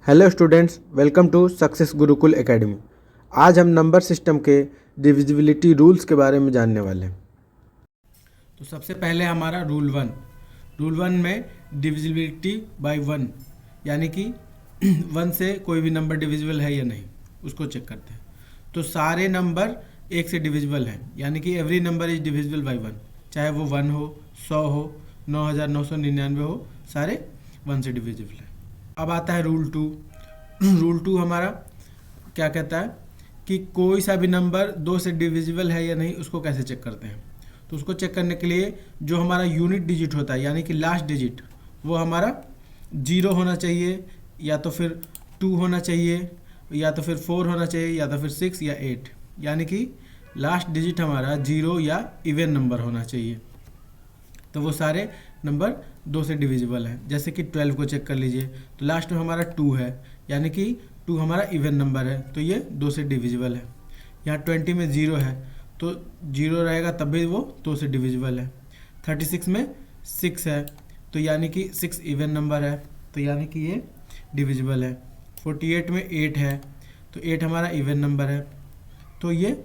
Hello students, welcome to success Gurukul academy. आज हम number system के डिविजिबिलिटी रूल्स के बारे में जानने वाले हैं। तो सबसे पहले हमारा रूल वन में डिविजिबिलिटी बाय वन, यानी कि वन से कोई भी नंबर डिविजिबल है या नहीं उसको चेक करते हैं। तो सारे नंबर एक से डिविजिबल हैं, यानी कि every number is divisible by one, चाहे वो 1 हो, 100 हो, 9999 हो, सारे वन से डिविजिबल हैं। अब आता है रूल टू हमारा क्या कहता है कि कोई सा भी नंबर 2 से डिविजिबल है या नहीं उसको कैसे चेक करते हैं। तो उसको चेक करने के लिए जो हमारा यूनिट डिजिट होता है, यानी कि लास्ट डिजिट, वो हमारा 0 होना चाहिए, या तो फिर 2 होना चाहिए, या तो फिर 4 होना चाहिए, या तो फिर 6 या 8, यानी कि लास्ट डिजिट हमारा 0 या इवन नंबर होना चाहिए। तो वो सारे नंबर 2 से डिविजिबल हैं। जैसे कि 12 को चेक कर लीजिए, तो लास्ट में हमारा 2 है, यानी कि 2 हमारा इवन नंबर है, तो ये 2 से डिविजिबल है। यहाँ 20 में 0 है, तो 0 रहेगा तब भी वो 2 से डिविजिबल है। 36 में 6 है, तो यानी कि 6 इवन नंबर है, तो यानी कि ये डिविजिबल है। 48 में 8 है, तो 8 हमारा इवन नंबर है, तो ये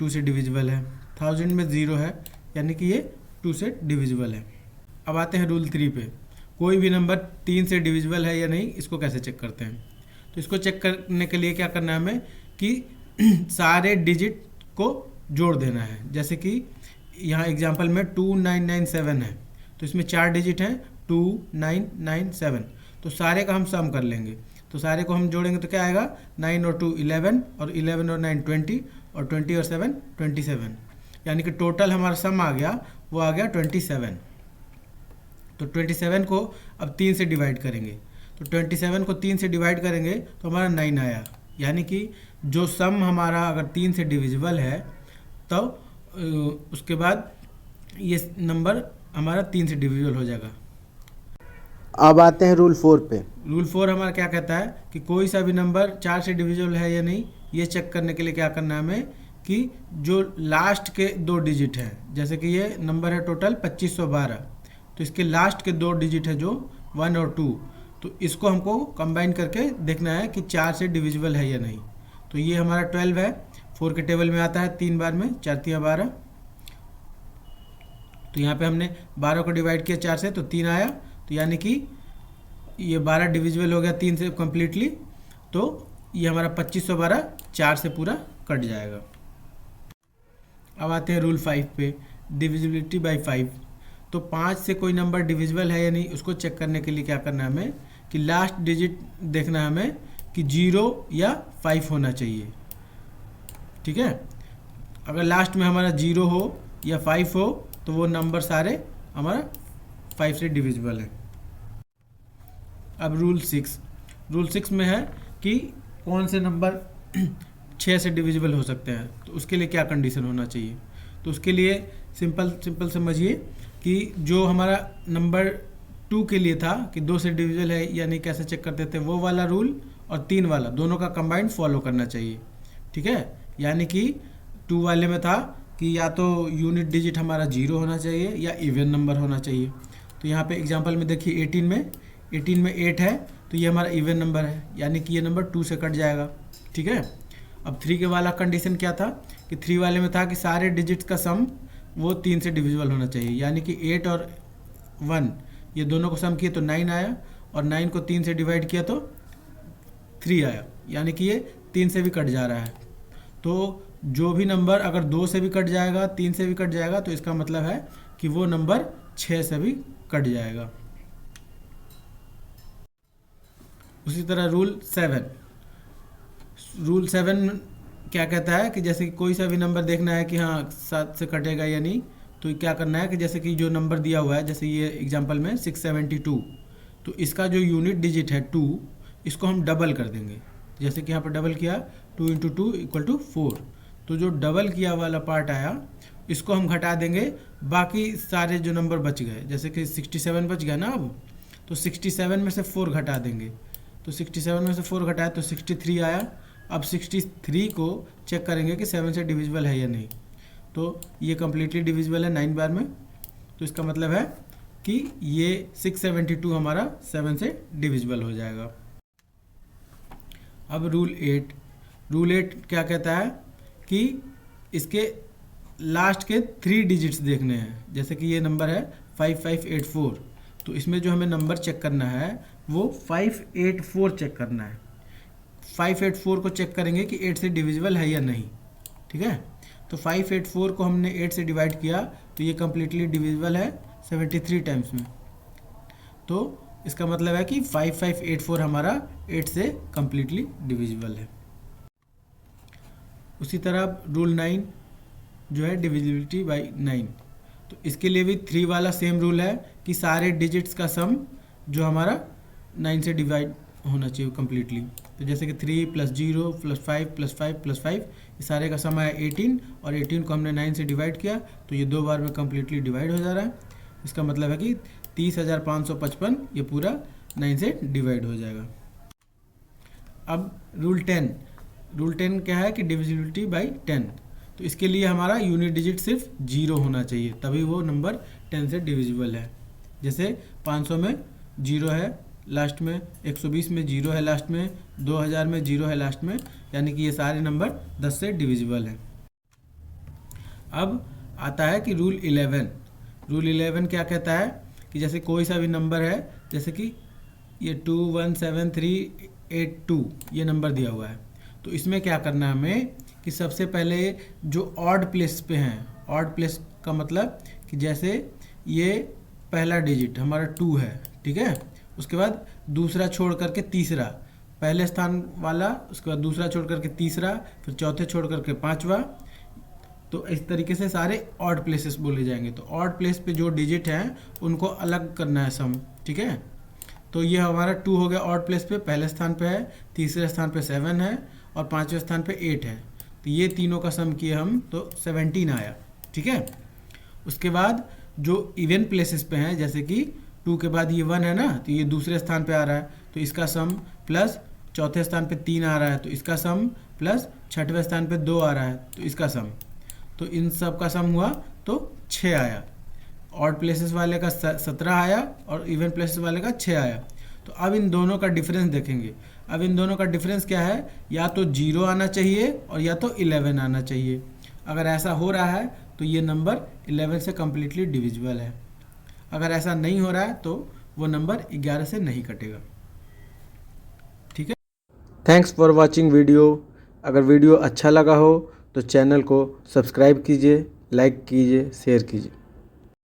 2 से डिविजिबल है। 1000 में 0 है, यानी कि ये 2 से डिविजिबल है। अब आते हैं रूल 3 पे। कोई भी नंबर 3 से डिविजिबल है या नहीं, इसको कैसे चेक करते हैं। तो इसको चेक करने के लिए क्या करना है हमें कि सारे डिजिट को जोड़ देना है। जैसे कि यहाँ एग्जांपल में 2997 है, तो इसमें 4 डिजिट हैं, 2997, तो सारे का हम सम कर लेंगे। तो सारे को हम जोड़ेंगे तो क्या आएगा, 9 और 2 11, और 11 और 9 20, और 20 और 7 27, यानी कि टोटल हमारा सम आ गया, वो आ गया 27। तो 27 को अब 3 से डिवाइड करेंगे, तो 27 को 3 से डिवाइड करेंगे तो हमारा 9 आया, यानी कि जो सम हमारा अगर 3 से डिविजिबल है तो उसके बाद ये नंबर हमारा 3 से डिविजिबल हो जाएगा। अब आते हैं रूल 4 पे। रूल 4 हमारा क्या कहता है कि कोई सा भी नंबर 4 से डिविजिबल है या नहीं, ये चेक करने के लिए क्या करना है हमें कि जो लास्ट के 2 डिजिट हैं, जैसे कि ये नंबर है टोटल 2512, तो इसके लास्ट के 2 डिजिट है जो 1 और 2, तो इसको हमको कंबाइन करके देखना है कि 4 से डिविजिबल है या नहीं। तो ये हमारा 12 है, 4 के टेबल में आता है 3 बार में, 4 3 12, तो यहाँ पे हमने 12 को डिवाइड किया 4 से, तो 3 आया, तो यानी कि ये 12 डिविजिबल हो गया 3 से कम्प्लीटली, तो ये हमारा 2512 4 से पूरा कट जाएगा। अब आते हैं रूल 5 पे, डिविजिबिलिटी बाय 5। तो 5 से कोई नंबर डिविजिबल है या नहीं उसको चेक करने के लिए क्या करना है हमें कि लास्ट डिजिट देखना है हमें कि 0 या 5 होना चाहिए। ठीक है, अगर लास्ट में हमारा 0 हो या 5 हो तो वो नंबर सारे हमारा 5 से डिविजिबल है। अब रूल 6 में है कि कौन से नंबर 6 से डिविजिबल हो सकते हैं, तो उसके लिए क्या कंडीशन होना चाहिए। तो उसके लिए सिंपल समझिए कि जो हमारा नंबर 2 के लिए था कि 2 से डिविजिबल है या नहीं कैसे चेक करते थे, वो वाला रूल और 3 वाला दोनों का कंबाइंड फॉलो करना चाहिए। ठीक है, यानी कि 2 वाले में था कि या तो यूनिट डिजिट हमारा 0 होना चाहिए या इवन नंबर होना चाहिए। तो यहाँ पे एग्जांपल में देखिए 18 में 8 है, तो ये हमारा इवन नंबर है, यानी कि ये नंबर 2 से कट जाएगा। ठीक है, अब 3 के वाला कंडीशन क्या था कि 3 वाले में था कि सारे डिजिट्स का सम वो 3 से डिविजिबल होना चाहिए, यानी कि 8 और 1 ये दोनों को सम किए तो 9 आया, और 9 को 3 से डिवाइड किया तो 3 आया, यानी कि ये 3 से भी कट जा रहा है। तो जो भी नंबर अगर 2 से भी कट जाएगा, 3 से भी कट जाएगा, तो इसका मतलब है कि वो नंबर 6 से भी कट जाएगा। उसी तरह रूल 7 क्या कहता है कि जैसे कि कोई सा भी नंबर देखना है कि हाँ 7 से कटेगा या नहीं, तो क्या करना है कि जैसे कि जो नंबर दिया हुआ है, जैसे ये एग्जांपल में 672, तो इसका जो यूनिट डिजिट है 2, इसको हम डबल कर देंगे। जैसे कि यहाँ पर डबल किया 2 × 2 = 4, तो जो डबल किया वाला पार्ट आया इसको हम घटा देंगे, बाकी सारे जो नंबर बच गए, जैसे कि 67 बच गया ना, अब तो 67 में से 4 घटा देंगे, तो 67 में से 4 घटाए तो 63 आया। अब 63 को चेक करेंगे कि 7 से डिविजिबल है या नहीं, तो ये कम्प्लीटली डिविजिबल है 9 बार में, तो इसका मतलब है कि ये 672 हमारा 7 से डिविजिबल हो जाएगा। अब रूल 8 क्या कहता है कि इसके लास्ट के 3 डिजिट्स देखने हैं। जैसे कि ये नंबर है 5584, तो इसमें जो हमें नंबर चेक करना है वो 584 चेक करना है। 584 को चेक करेंगे कि 8 से डिविजिबल है या नहीं, ठीक है। तो 584 को हमने 8 से डिवाइड किया तो ये कम्प्लीटली डिविजिबल है 73 टाइम्स में। तो इसका मतलब है कि 5584 हमारा 8 से कम्प्लीटली डिविजिबल है। उसी तरह रूल 9 जो है डिविजिबिलिटी बाय 9, तो इसके लिए भी 3 वाला सेम रूल है कि सारे डिजिट्स का सम जो हमारा 9 से डिवाइड होना चाहिए कम्प्लीटली। तो जैसे कि 3 + 0 + 5 + 5 + 5 ये सारे का सम आया 18, और 18 को हमने 9 से डिवाइड किया तो ये 2 बार में कम्प्लीटली डिवाइड हो जा रहा है। इसका मतलब है कि 30,555 ये पूरा 9 से डिवाइड हो जाएगा। अब रूल 10 क्या है कि डिविजिबिलिटी बाय 10, तो इसके लिए हमारा यूनिट डिजिट सिर्फ 0 होना चाहिए, तभी वो नंबर 10 से डिविजिबल है। जैसे 500 में 0 है लास्ट में, 120 में 0 है लास्ट में, 2000 में 0 है लास्ट में, यानी कि ये सारे नंबर 10 से डिविजिबल हैं। अब आता है कि रूल 11 क्या कहता है कि जैसे कोई सा भी नंबर है, जैसे कि ये 217382 ये नंबर दिया हुआ है, तो इसमें क्या करना है हमें कि सबसे पहले जो ऑड प्लेस पे हैं, ऑड प्लेस का मतलब कि जैसे ये पहला डिजिट हमारा 2 है, ठीक है, उसके बाद दूसरा छोड़ करके तीसरा, पहले स्थान वाला, उसके बाद दूसरा छोड़ करके तीसरा, फिर चौथे छोड़ करके पांचवा, तो इस तरीके से सारे ऑड प्लेसेस बोले जाएंगे। तो ऑड प्लेस पे जो डिजिट हैं उनको अलग करना है सम, ठीक है। तो ये हमारा 2 हो गया ऑड प्लेस पे, पहले स्थान पे है, तीसरे स्थान पे 7 है और पांचवें स्थान पे 8 है, तो ये तीनों का सम किए हम तो 17 आया, ठीक है। उसके बाद जो इवन प्लेसेस पे हैं, जैसे कि 2 के बाद ये 1 है ना, तो ये दूसरे स्थान पे आ रहा है, तो इसका सम, प्लस चौथे स्थान पे 3 आ रहा है तो इसका सम, प्लस छठवें स्थान पे 2 आ रहा है तो इसका सम, तो इन सब का सम हुआ तो 6 आया। ऑड प्लेसेस वाले का 17 आया और इवन प्लेसेस वाले का 6 आया। तो अब इन दोनों का डिफरेंस देखेंगे। अब इन दोनों का डिफरेंस क्या है, या तो 0 आना चाहिए और या तो 11 आना चाहिए। अगर ऐसा हो रहा है तो ये नंबर 11 से कम्प्लीटली डिविजिबल है। अगर ऐसा नहीं हो रहा है तो वो नंबर 11 से नहीं कटेगा, ठीक है। Thanks for watching video. अगर वीडियो अच्छा लगा हो तो चैनल को सब्सक्राइब कीजिए, लाइक कीजिए, शेयर कीजिए।